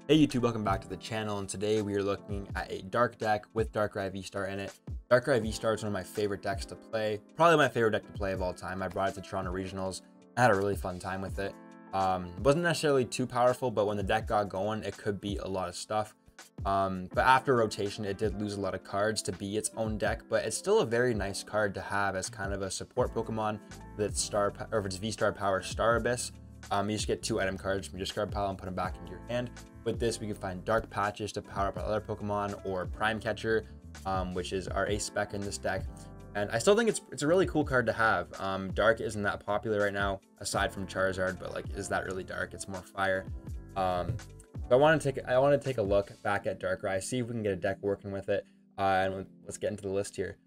Hey YouTube, welcome back to the channel, and today we are looking at a dark deck with Darkrai Vstar in it. Darkrai Vstar is one of my favorite decks to play, probably my favorite deck to play of all time. I brought it to Toronto Regionals. I had a really fun time with it. Wasn't necessarily too powerful, but when the deck got going, it could beat a lot of stuff. But after rotation, it did lose a lot of cards to be its own deck, but it's still a very nice card to have as kind of a support Pokemon with its star, or if it's Vstar power Star Abyss. You just get 2 item cards from your discard pile and put them back into your hand. With this, we can find dark patches to power up our other Pokemon, or Prime Catcher, which is our ace spec in this deck. And I still think it's a really cool card to have. Dark isn't that popular right now, aside from Charizard, but like, is that really dark? It's more fire. So I want to take a look back at Darkrai, see if we can get a deck working with it, and let's get into the list here.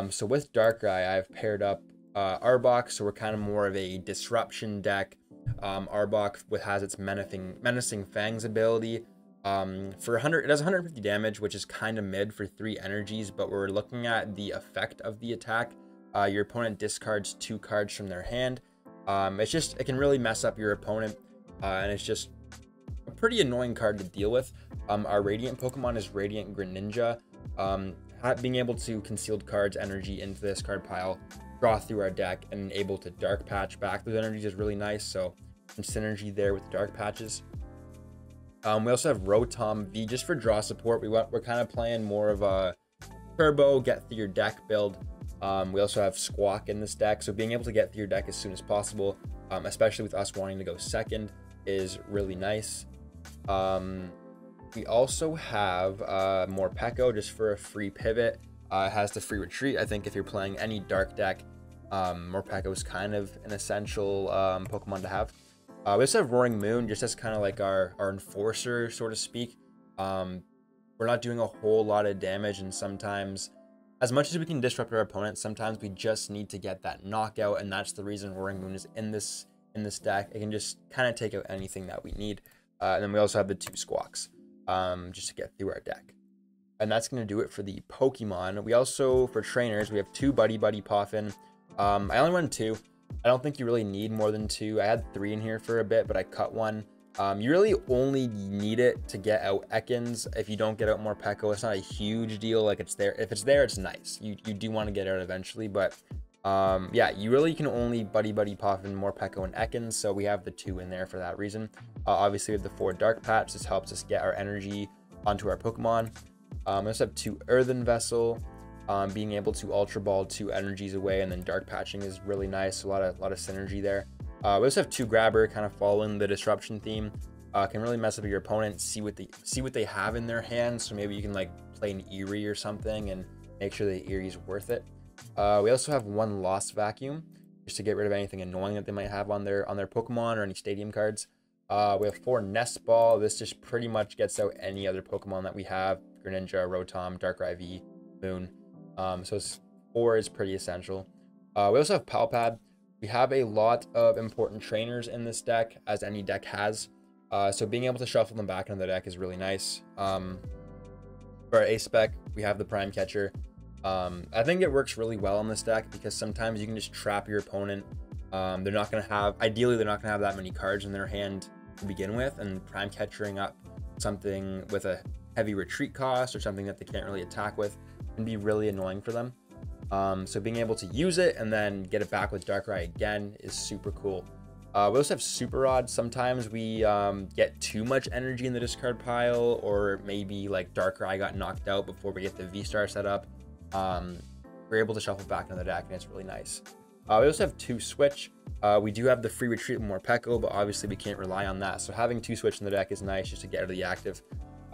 So with Darkrai, I've paired up Arbok, so we're kind of more of a disruption deck. Arbok has its menacing fangs ability. For 100, it does 150 damage, which is kind of mid for 3 energies, but we're looking at the effect of the attack. Your opponent discards 2 cards from their hand. It can really mess up your opponent, and it's just a pretty annoying card to deal with. Our Radiant Pokemon is Radiant Greninja. Being able to concealed cards energy into this card pile, draw through our deck, and able to dark patch back those energies is really nice. So some synergy there with the dark patches. We also have Rotom V just for draw support. We're kind of playing more of a turbo get through your deck build. We also have Squawk in this deck, so being able to get through your deck as soon as possible, especially with us wanting to go second, is really nice. We also have Morpeko just for a free pivot. It has the free retreat. I think if you're playing any dark deck, Morpeko is kind of an essential Pokemon to have. We also have Roaring Moon just as kind of like our enforcer, so to speak. We're not doing a whole lot of damage, and sometimes, as much as we can disrupt our opponent, sometimes we just need to get that knockout, and that's the reason Roaring Moon is in this deck. It can just kind of take out anything that we need. And then we also have the 2 Squawks just to get through our deck. And that's going to do it for the Pokemon. We also, for trainers, we have 2 Buddy PAF in. I only run 2. I don't think you really need more than 2. I had 3 in here for a bit, but I cut 1. You really only need it to get out Ekans. If you don't get out Morpeko, it's not a huge deal. Like, it's there. If it's there, it's nice. You do want to get out eventually, but yeah, you really can only Buddy PAF in Morpeko and Ekans, so we have the 2 in there for that reason. Obviously, with the 4 Dark Patch, this helps us get our energy onto our Pokemon. We also have 2 Earthen Vessel. Being able to Ultra Ball 2 energies away and then dark patching is really nice. A lot of synergy there. We also have 2 Grabber, kind of following the disruption theme. Can really mess up your opponent, see what they have in their hands. So maybe you can like play an Eri or something and make sure the Eri's worth it. We also have 1 Lost Vacuum just to get rid of anything annoying that they might have on their Pokemon or any stadium cards. We have 4 Nest Ball. This just pretty much gets out any other Pokemon that we have: Greninja, Rotom, Darkrai V, Moon. So 4 is pretty essential. We also have Pal Pad. We have a lot of important trainers in this deck, as any deck has. So being able to shuffle them back into the deck is really nice. For our ace spec, we have the Prime Catcher. I think it works really well in this deck because sometimes you can just trap your opponent. Ideally, they're not going to have that many cards in their hand to begin with, and Prime Catchering up something with a heavy retreat cost or something that they can't really attack with can be really annoying for them. So being able to use it and then get it back with Darkrai again is super cool. We also have Super Rod. Sometimes we get too much energy in the discard pile, or maybe like Darkrai got knocked out before we get the Vstar set up. We're able to shuffle back into the deck, and it's really nice. We also have 2 Switch. We do have the free retreat with Morpeko, but obviously we can't rely on that. So having 2 Switch in the deck is nice just to get out of the active.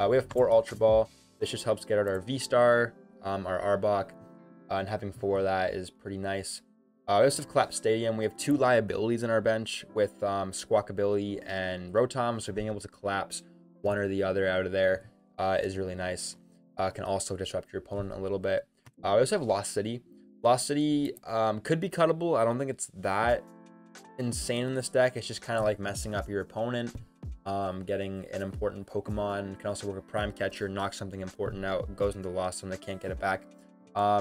We have 4 Ultra Ball. This just helps get out our Vstar, our Arbok, and having 4 of that is pretty nice. We also have Collapse Stadium. We have 2 liabilities in our bench with Squawkabilly and Rotom, so being able to collapse one or the other out of there is really nice. Can also disrupt your opponent a little bit. We also have Lost City. Lost City could be cuttable. I don't think it's that insane in this deck. It's just kind of like messing up your opponent. Getting an important Pokemon. Can also work a Prime Catcher, knock something important out, goes into Lost and they can't get it back. I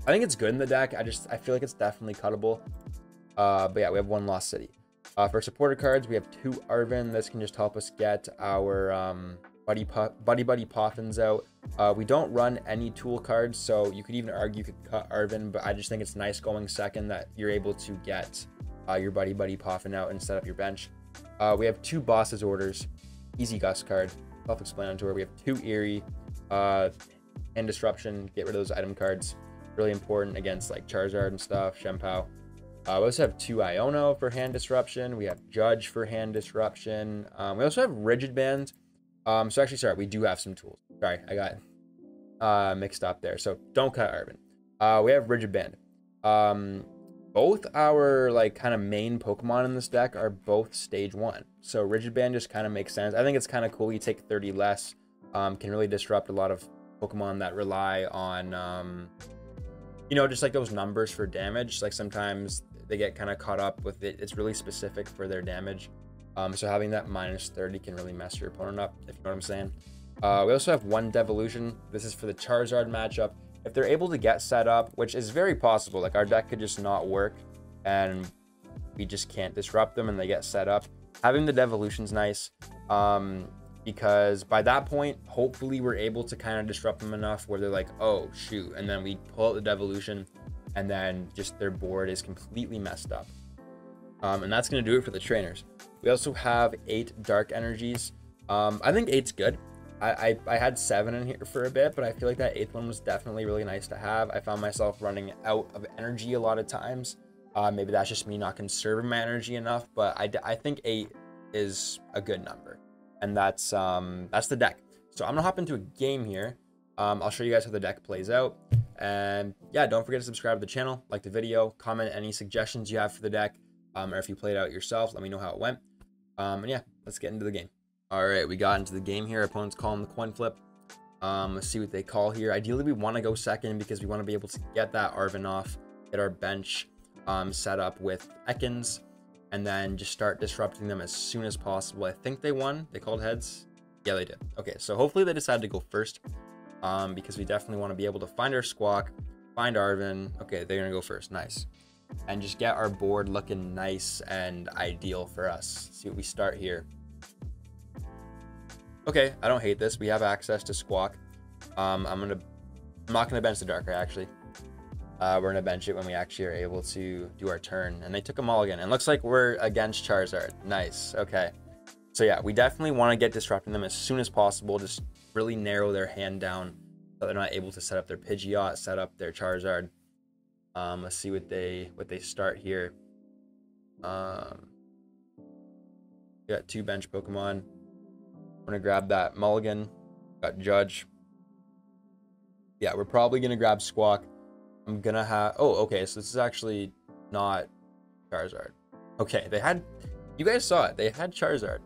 think it's good in the deck. I feel like it's definitely cuttable. But yeah, we have 1 Lost City. For supporter cards, we have 2 Arven. This can just help us get our buddy Poffins out. We don't run any tool cards, so you could even argue you could cut Arven, but I just think it's nice going second that you're able to get your buddy Poffin out and set up your bench. We have 2 Boss's Orders, easy Gust card, self-explanatory. We have 2 Eri, and Disruption, get rid of those item cards. Really important against like Charizard and stuff, Shempao. We also have 2 Iono for hand disruption. We have Judge for hand disruption. We also have Rigid Band. So actually, sorry, we do have some tools. Sorry, I got mixed up there. So don't cut Arven. We have Rigid Band. Both our like kind of main Pokemon in this deck are both stage 1. So Rigid Band just kind of makes sense. I think it's kind of cool. You take 30 less. Can really disrupt a lot of Pokemon that rely on, you know, just like those numbers for damage. Like sometimes they get kind of caught up with it. It's really specific for their damage. So having that minus 30 can really mess your opponent up, if you know what I'm saying. We also have 1 Devolution. This is for the Charizard matchup. If they're able to get set up, which is very possible, like our deck could just not work and we just can't disrupt them and they get set up. Having the Devolution's nice, because by that point, hopefully we're able to kind of disrupt them enough where they're like, oh shoot, and then we pull out the Devolution and then just their board is completely messed up. And that's going to do it for the trainers. We also have 8 Dark Energies. I think 8's good. I had 7 in here for a bit, but I feel like that 8th one was definitely really nice to have. I found myself running out of energy a lot of times. Maybe that's just me not conserving my energy enough, but I think 8 is a good number. And that's the deck. So I'm gonna hop into a game here. I'll show you guys how the deck plays out. And yeah, don't forget to subscribe to the channel, like the video, comment any suggestions you have for the deck, or if you played it out yourself, let me know how it went. And yeah, let's get into the game. All right, we got into the game here. Opponent's calling the coin flip. Let's see what they call here. Ideally, we want to go second because we want to be able to get that Arven off, get our bench set up with Ekans, and then just start disrupting them as soon as possible. I think they won. They called heads. Yeah, they did. Okay, so hopefully they decided to go first, because we definitely want to be able to find our Squawk, find Arven. Okay, they're going to go first. Nice. And just get our board looking nice and ideal for us. Let's see what we start here. Okay, I don't hate this. We have access to Squawk. I'm not gonna bench the Darkrai actually. We're gonna bench it when we actually are able to do our turn. And they took them all again. And looks like we're against Charizard. Nice. Okay. So yeah, we definitely want to get disrupting them as soon as possible. Just really narrow their hand down so they're not able to set up their Pidgeot, set up their Charizard. Let's see what they start here. We got 2 bench Pokemon. I'm gonna grab that Mulligan. Got Judge. Yeah, we're probably gonna grab Squawk. I'm gonna have, oh, okay, so this is actually not Charizard. Okay, they had, you guys saw it, they had Charizard.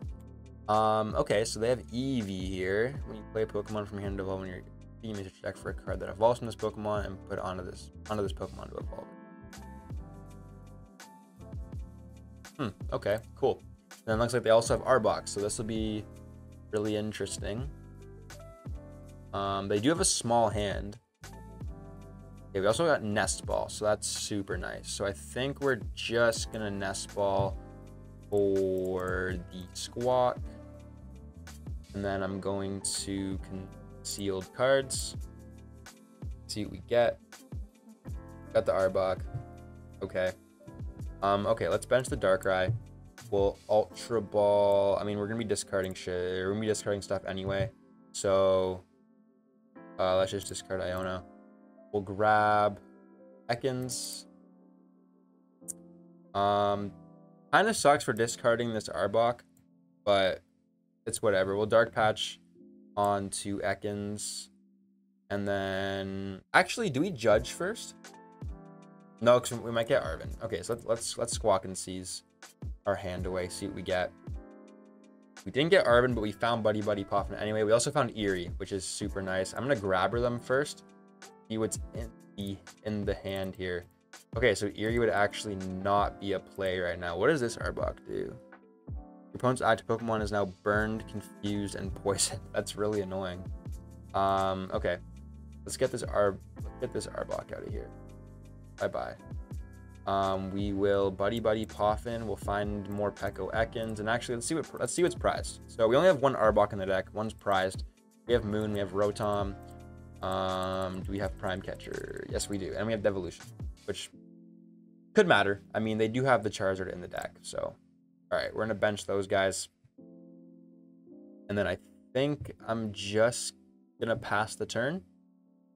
Okay, so they have Eevee here. When you play a Pokemon from here and evolve, when you're you may check for a card that evolves from this Pokemon and put it onto this Pokemon to evolve. Okay, cool. Then it looks like they also have Arbok, so this will be really interesting. They do have a small hand. Okay, we also got Nest Ball, so that's super nice. So I think we're just gonna Nest Ball for the Squawk, and then I'm going to concealed cards. See what we get. Got the Arbok. Okay. Okay, let's bench the Darkrai. We'll Ultra Ball. I mean, we're gonna be discarding shit. We're gonna be discarding stuff anyway. So let's just discard Iono. We'll grab Ekans. Kind of sucks for discarding this Arbok, but it's whatever. We'll Dark Patch onto Ekans, and then actually, do we Judge first? No, because we might get Arven. Okay, so let's Squawk and seize our hand away, see what we get. We didn't get Arven, but we found Buddy Poffin anyway. We also found Eri, which is super nice. I'm gonna Grabber them first, see what's in the hand here. Okay, so Eri would actually not be a play right now. What does this Arbok do? Your opponent's active Pokemon is now burned, confused, and poisoned. That's really annoying. Okay, let's get this Arbok out of here. Bye bye. We will Buddy PAF in. We'll find Morpeko Ekans, and actually let's see what's prized. So we only have one Arbok in the deck. One's prized. We have Moon. We have Rotom. Do we have Prime Catcher? Yes, we do, and we have Devolution, which could matter. I mean, they do have the Charizard in the deck. So, all right, we're gonna bench those guys, and then I think I'm just gonna pass the turn.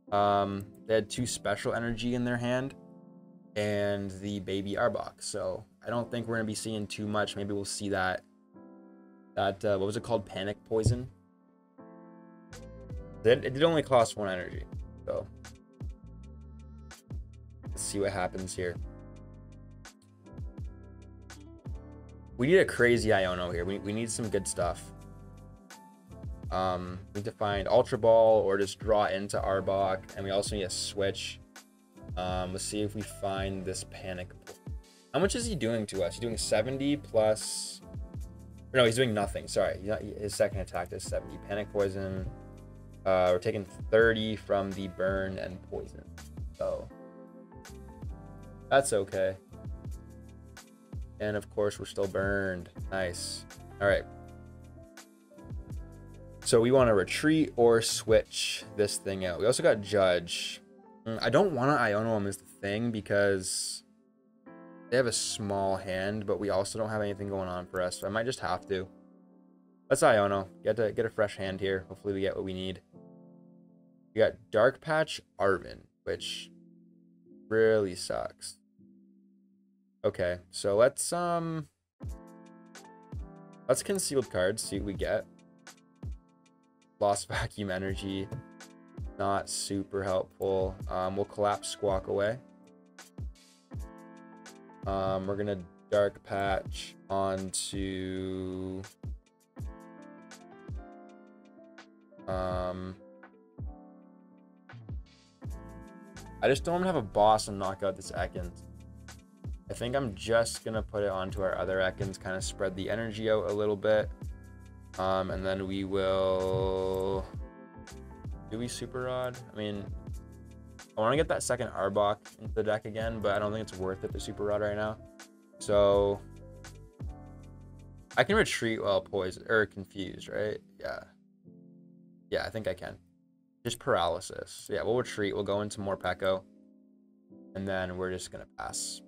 They had 2 special energy in their hand and the baby Arbok, so I don't think we're gonna be seeing too much. Maybe we'll see that what was it called, Panic Poison. It did only cost 1 energy, so let's see what happens here. We need a crazy Iono here. We need some good stuff. We need to find Ultra Ball or just draw into Arbok, and we also need a switch. Let's see if we find this Panic. How much is he doing to us? He's doing 70 plus. No, he's doing nothing. Sorry, his second attack is 70. Panic Poison. We're taking 30 from the burn and poison, so that's okay. And of course, we're still burned. Nice. All right. So we want to retreat or switch this thing out. We also got Judge. I don't want to Iono him as the thing because they have a small hand, but we also don't have anything going on for us, so I might just have to. Let's Iono. Get a fresh hand here. Hopefully we get what we need. We got Dark Patch Arvin, which really sucks. Okay, so let's concealed cards, see what we get. Lost Vacuum Energy, not super helpful. We'll collapse Squawk away. We're gonna Dark Patch onto I just don't want to have a boss and knock out this Ekans. I think I'm just gonna put it onto our other Ekans, kind of spread the energy out a little bit. And then we will... Do we Super Rod? I mean, I want to get that second Arbok into the deck again, but I don't think it's worth it to Super Rod right now. So I can retreat while poisoned or confused, right? Yeah, I think I can. Just paralysis. Yeah, we'll retreat. We'll go into Morpeko, and then we're just gonna pass.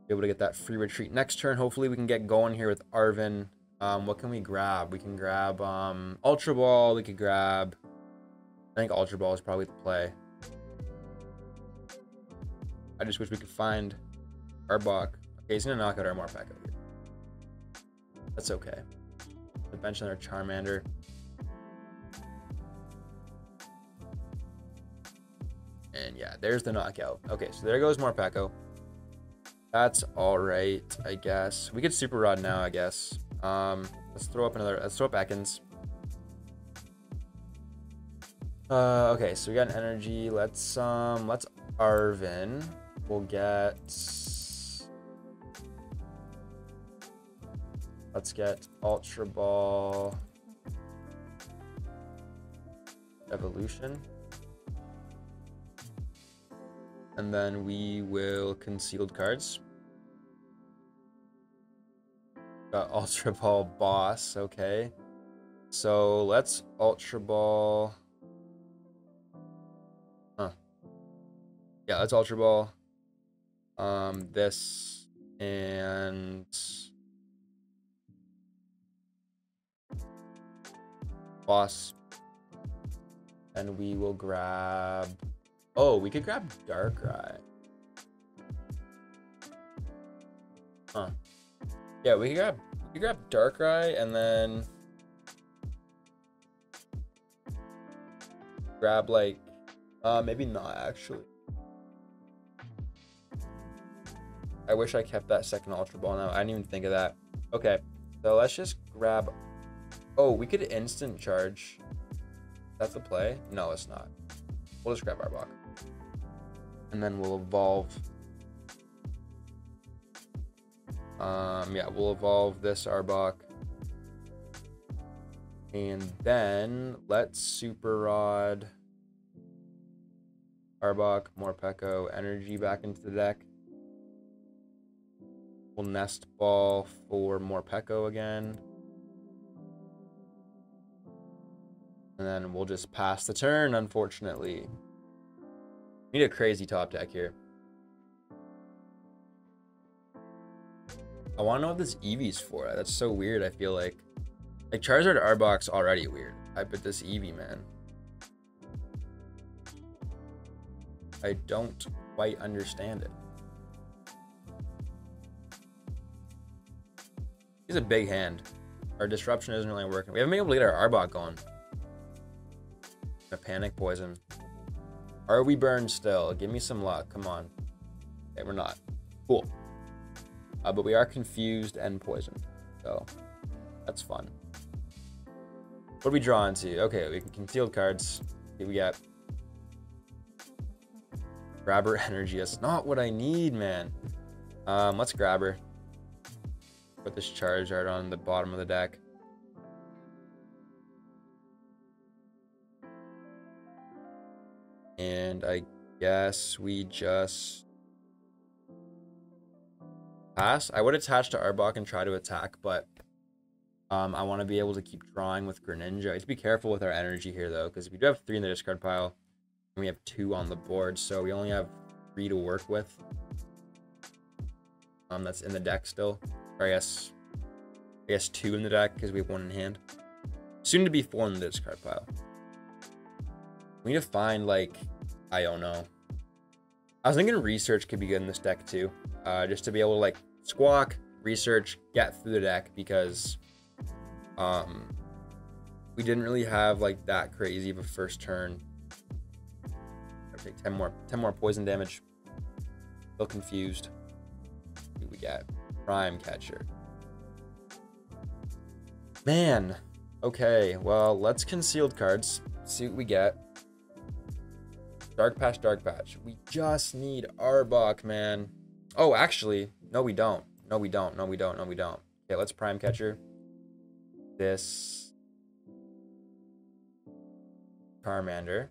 Be able to get that free retreat next turn. Hopefully we can get going here with Arvin. What can we grab? We can grab Ultra Ball. We could grab, I think Ultra Ball is probably the play. I just wish we could find Arbok. Okay, he's gonna knock out our Morpeko here. That's okay. The bench on our Charmander. And yeah, there's the knockout. Okay, so there goes Morpeko. That's all right, I guess. We could Super Rod now, I guess. Let's throw up Ekans. Okay, so we got an energy. Let's Arvin. We'll get... Let's get Ultra Ball. Evolution. And then we will concealed cards. Got Ultra Ball Boss, okay. So let's Ultra Ball. Yeah, let's Ultra Ball. This and Boss. And we will grab... Oh, we could grab Darkrai. Huh. Yeah, we could grab Darkrai and then grab like maybe not actually. I wish I kept that second Ultra Ball now. I didn't even think of that. Okay, so let's just grab... Oh, we could instant charge. That's the play? No, it's not. We'll just grab Arbok. And then we'll evolve. Yeah, we'll evolve this Arbok. And then let's Super Rod Arbok, Morpeko, Energy back into the deck. We'll Nest Ball for Morpeko again. And then we'll just pass the turn, unfortunately. Need a crazy top deck here. I want to know what this Eevee's for. That's so weird, I feel like. Like, Charizard Arbok's already weird. But this Eevee, man. I don't quite understand it. He's a big hand. Our disruption isn't really working. We haven't been able to get our Arbok going. A panic poison. Are we burned still? Give me some luck. Come on. Okay, we're not. Cool. But we are confused and poisoned. So that's fun. What are we drawing to? Okay, we can concealed cards. Here we got Grabber Energy. That's not what I need, man. Let's Grabber. Put this Charizard on the bottom of the deck. And I guess we just pass. I would attach to Arbok and try to attack, but I want to be able to keep drawing with Greninja. I have to be careful with our energy here, though, because we do have 3 in the discard pile, and we have 2 on the board, so we only have 3 to work with. That's in the deck still. Or I guess 2 in the deck because we have 1 in hand. Soon to be 4 in the discard pile. We need to find, like, I don't know. I was thinking research could be good in this deck too. Just to be able to, like, squawk, research, get through the deck, because we didn't really have, like, that crazy of a first turn. I'll take 10 more poison damage. Still confused. Who we got? Prime Catcher. Man. Okay, well, let's concealed cards. See what we get. Dark Patch, Dark Patch. We just need Arbok, man. Oh, actually, no, we don't. No, we don't. No, we don't. No, we don't. Okay, let's Prime Catcher. This Charmander.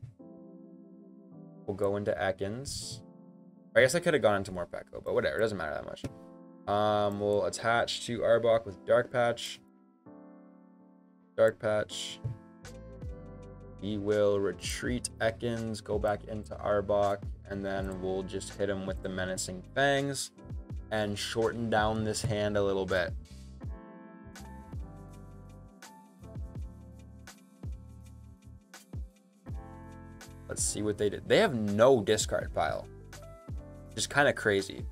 We'll go into Ekans. I guess I could have gone into Morpeko, but whatever. It doesn't matter that much. We'll attach to Arbok with Dark Patch. Dark Patch. We will retreat Ekans, go back into Arbok, and then we'll just hit him with the Menacing Fangs and shorten down this hand a little bit. Let's see what they did. They have no discard pile. Just kind of crazy.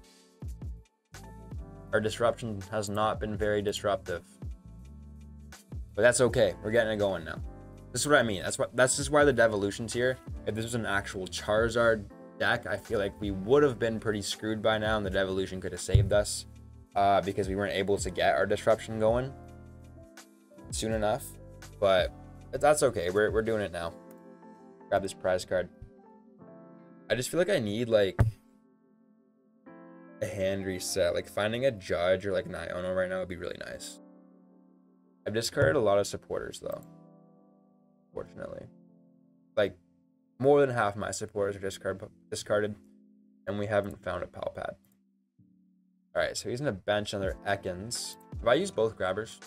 Our disruption has not been very disruptive. But that's okay. We're getting it going now. This is what I mean. That's just why the devolution's here. If this was an actual Charizard deck, I feel like we would have been pretty screwed by now, and the devolution could have saved us because we weren't able to get our disruption going soon enough. But that's okay. We're doing it now. Grab this prize card. I just feel like I need, like, a hand reset. Like, finding a Judge or, like, an Iono right now would be really nice. I've discarded a lot of supporters, though. Fortunately, like, more than half my supporters are discarded, and we haven't found a Pal Pad. All right, so he's gonna bench on their Ekans. Have I used both Grabbers?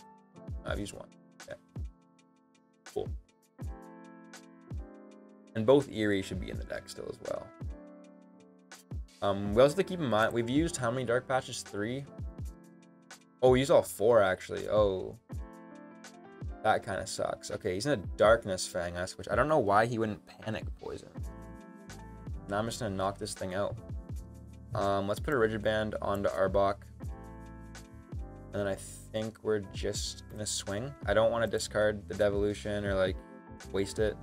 No, I've used one. Okay, cool. And both Eri should be in the deck still as well. We also have to keep in mind we've used how many Dark Patches? 3. Oh, we used all 4 actually. Oh. That kind of sucks. Okay, he's in a Darkness Fang, which I don't know why he wouldn't Panic Poison. Now I'm just going to knock this thing out. Let's put a Rigid Band onto Arbok. And then I think we're just going to swing. I don't want to discard the Devolution or, like, waste it,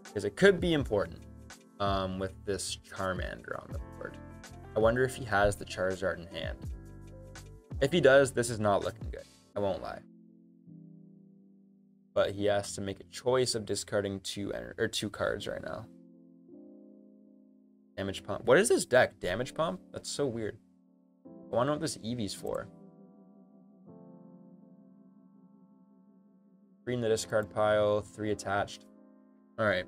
because it could be important with this Charmander on the board. I wonder if he has the Charizard in hand. If he does, this is not looking good. I won't lie. But he has to make a choice of discarding 2 cards right now. Damage Pump. What is this deck? Damage Pump? That's so weird. I want to know what this Eevee's for. 3 in the discard pile, 3 attached. Alright.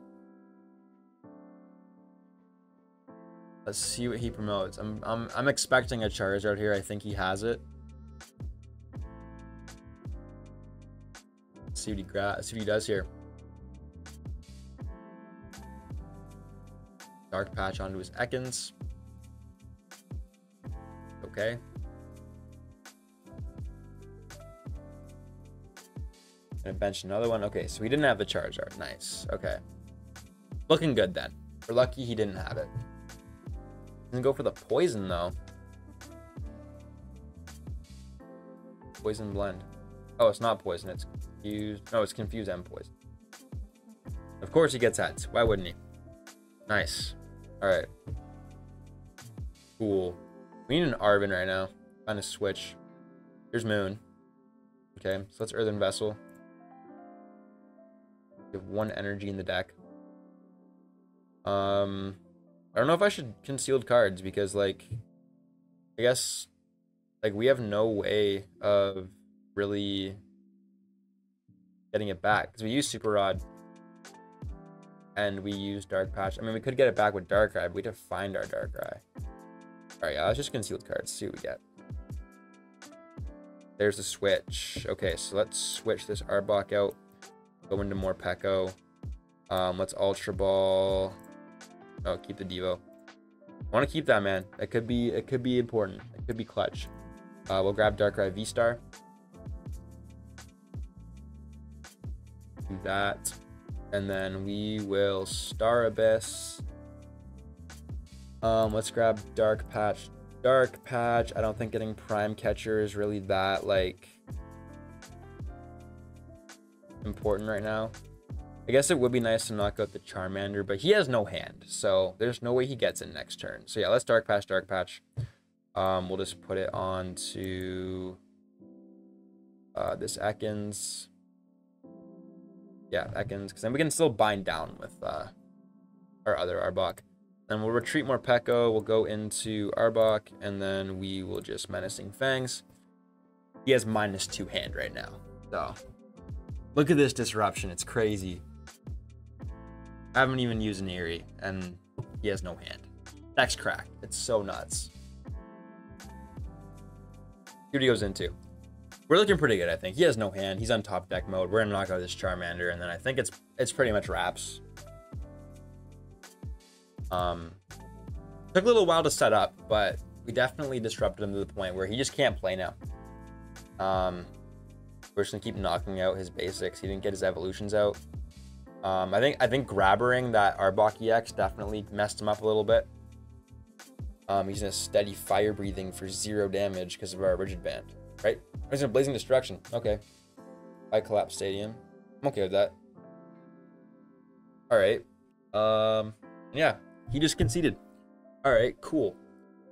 Let's see what he promotes. I'm expecting a Charizard here. I think he has it. Let's see what he does here. Dark Patch onto his Ekans. Okay. Gonna bench another one. Okay, so he didn't have the Charizard. Nice. Okay. Looking good then. We're lucky he didn't have it. Didn't go for the poison though. Poison blend. Oh, it's not poison. It's confused. No, it's confused and poison. Of course he gets heads. Why wouldn't he? Nice. All right. Cool. We need an Arvin right now. Kind of switch. Here's Moon. Okay, so let's Earthen Vessel. We have 1 energy in the deck. I don't know if I should concealed cards because, like, I guess, like, we have no way of really getting it back because we use Super Rod and we use Dark Patch. I mean, we could get it back with Darkrai, but we have to find our Darkrai. All right, yeah, let's just concealed cards, see what we get. There's the switch. Okay, so let's switch this Arbok out, go into Morpeko. Let's Ultra Ball. Oh, keep the Devo. I want to keep that, man. It could be important. It could be clutch. We'll grab Darkrai Vstar. Do that. And then we will Star Abyss. Let's grab Dark Patch. Dark Patch. I don't think getting Prime Catcher is really that, like, important right now. I guess it would be nice to knock out the Charmander, but he has no hand, so there's no way he gets it next turn. So yeah, let's Dark Patch, Dark Patch. We'll just put it on to this Ekans. Yeah, Ekans, because then we can still bind down with our other Arbok. Then we'll retreat Morpeko, we'll go into Arbok, and then we will just Menacing Fangs. He has -2 hand right now, so look at this disruption, it's crazy. I haven't even used an Eri, and he has no hand. Deck's cracked. It's so nuts. See what he goes into. We're looking pretty good, I think. He has no hand. He's on top deck mode. We're gonna knock out this Charmander, and then I think it's pretty much wraps. Took a little while to set up, but we definitely disrupted him to the point where he just can't play now. We're just gonna keep knocking out his basics. He didn't get his evolutions out. I think grabbering that Arbok EX definitely messed him up a little bit. He's in a steady fire breathing for 0 damage because of our Rigid Band, right? He's in a Blazing Destruction. Okay. I collapse Stadium. I'm okay with that. All right. Yeah, he just conceded. All right, cool.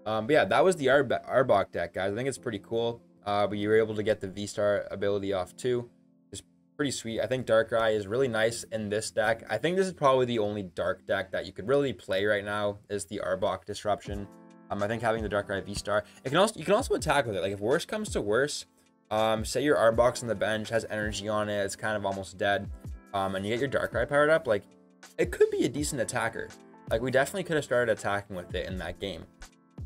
But yeah, that was the Arbok deck, guys. I think it's pretty cool. But you were able to get the Vstar ability off too. It's pretty sweet. I think Darkrai is really nice in this deck. I think this is probably the only dark deck that you could really play right now is the Arbok Disruption. I think having the Darkrai Vstar, you can also attack with it. Like if worse comes to worse, say your Arbok's on the bench, has energy on it, it's kind of almost dead, and you get your Darkrai powered up, like it could be a decent attacker. Like we definitely could have started attacking with it in that game.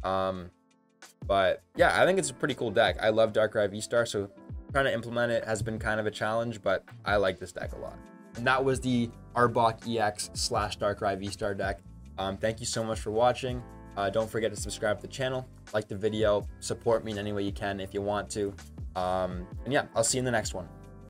But yeah, I think it's a pretty cool deck. I love Darkrai Vstar, so trying to implement it has been kind of a challenge, but I like this deck a lot. And that was the Arbok EX / Darkrai Vstar deck. Thank you so much for watching. Don't forget to subscribe to the channel, like the video, support me in any way you can if you want to. And yeah, I'll see you in the next one.